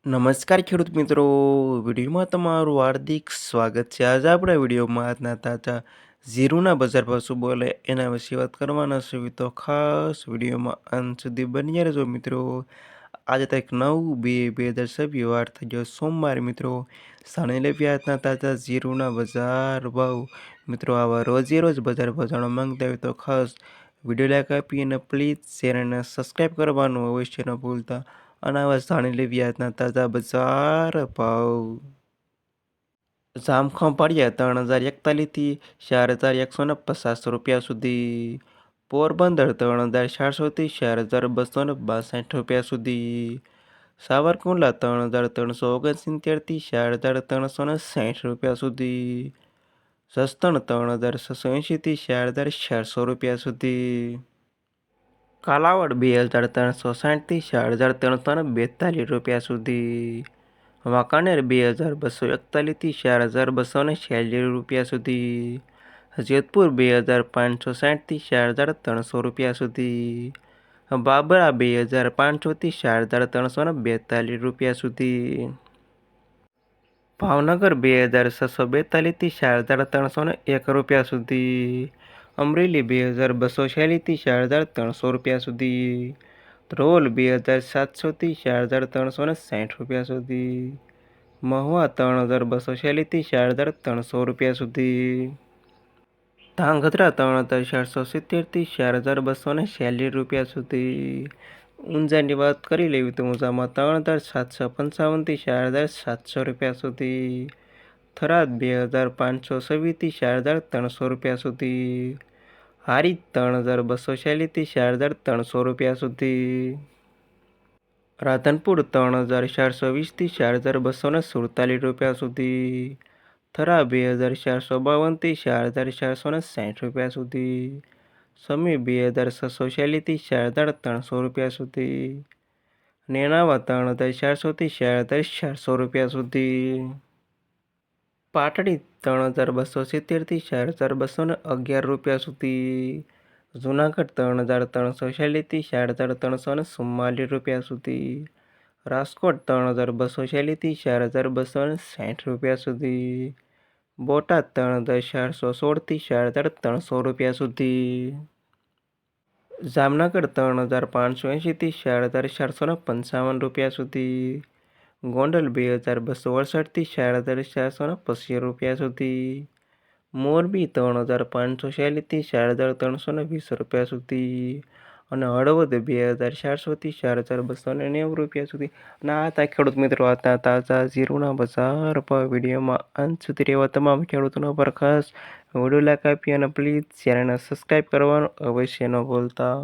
નમસ્કાર ખેડૂત મિત્રો, વિડીયોમાં તમારું હાર્દિક સ્વાગત છે. આજે આપણે વિડીયોમાં આજના તાજા જીરુના બજાર ભાવ શું બોલે એના વિશે વાત કરવાના છે. તો ખાસ વિડીયોમાં અંત સુધી બન્યા રહેજો મિત્રો. આજે તારીખ 9/2/2026 વાર થઈ ગયો સોમવાર મિત્રો. જાણી લેવી આજના તાજા જીરુના બજાર ભાવ. મિત્રો આવા રોજે રોજ બજાર ભાવ જાણવા માંગતા હોય તો ખાસ વિડીયો લાઈક આપી અને પ્લીઝ શેર અને સબસ્ક્રાઈબ કરવાનું અવશ્ય ન ભૂલતા. અને આવા જાણી લેવી આજના તાજા બજાર ભાવ. જામખં પાળિયા 3041થી 4150 સુધી. પોરબંદર 3400થી 4262 રૂપિયા સુધી. સાવરકુંડલા 3369થી 4360 રૂપિયા સુધી. જસદણ 3680થી 4400 રૂપિયા સુધી. કાલાવડ 2360થી 4342 રૂપિયા સુધી. વાંકાનેર 2241થી 4246 રૂપિયા સુધી. જેતપુર 2560થી 4300 રૂપિયા સુધી. બાબરા 2500થી 4342 રૂપિયા સુધી. ભાવનગર 2642થી 4301 રૂપિયા સુધી. અમરેલી 2246થી 4300 રૂપિયા સુધી. ધ્રોલ 2700થી 4360 રૂપિયા સુધી. મહુવા 3246થી 4300 રૂપિયા સુધી. ધાંગધ્રા 3470થી 4246 રૂપિયા સુધી. ઊંઝાની વાત કરી લેવી તો ઊંઝામાં 3755થી 4700 રૂપિયા સુધી. થરાદ 2526થી 4300 રૂપિયા સુધી. હારીજ 3246થી 4300 રૂપિયા સુધી. રાધનપુર 3420થી 4247 રૂપિયા સુધી. થરા 2452થી 4460 રૂપિયા સુધી. સમી 2646થી 4300 રૂપિયા સુધી. નેનાવા 3400થી 4400 રૂપિયા સુધી. પાટડી 3270થી 4211 રૂપિયા સુધી. જુનાગઢ 3340થી 4344 રૂપિયા સુધી. રાજકોટ 3240થી 4260 રૂપિયા સુધી. બોટાદ 3416થી 4300 રૂપિયા સુધી. જામનગર 3580થી 4455 રૂપિયા સુધી. ગોંડલ 2268થી 4450 રૂપિયા સુધી. મોરબી 3540થી 4320 રૂપિયા સુધી. અને હળવદ 2400થી 4290 રૂપિયા સુધી. અને આ હતા ખેડૂત મિત્રો આજના તાજા જીરુના બજાર પર. વિડીયોમાં અંત સુધી રહેવા તમામ ખેડૂતોનો પર ખાસ વિડીયો લાઈક આપી અને પ્લીઝ ચેનલને સબસ્ક્રાઈબ કરવાનું અવશ્ય ન ભૂલતા.